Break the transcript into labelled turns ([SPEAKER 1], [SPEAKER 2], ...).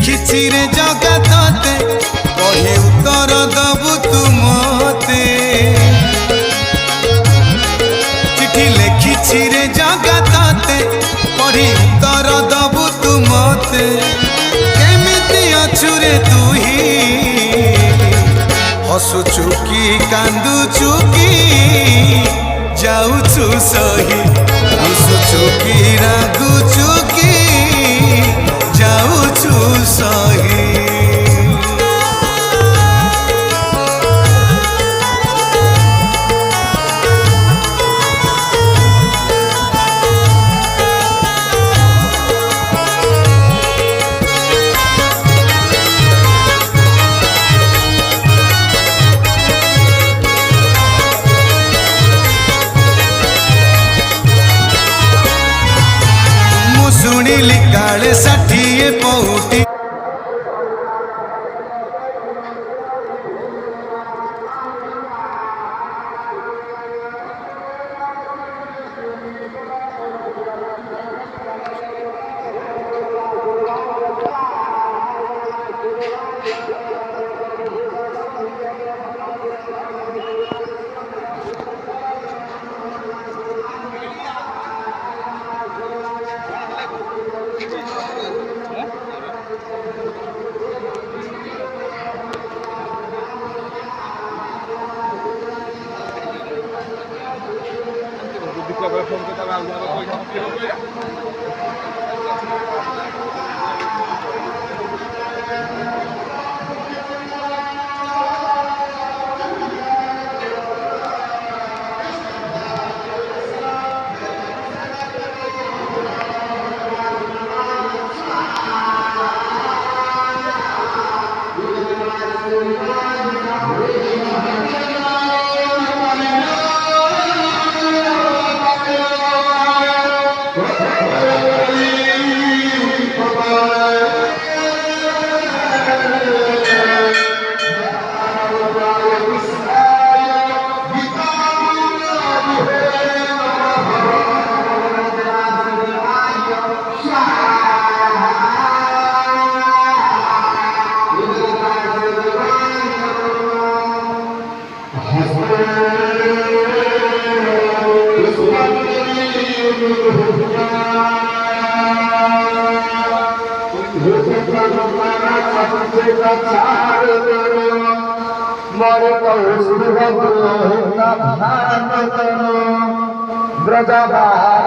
[SPEAKER 1] लिखिछि रे जगतते कहे उत्तर दबु तू मते चिठी लिखिछि रे जगतते कहे उत्तर दबु तू मते केमिति अछु रे तू ही हसुचु की कांदुचु की जाऊछु सही हसुचु की रागुचु की जाऊछु सही शुणिली काले 60 पौटी
[SPEAKER 2] फोन के तब ब्रजबार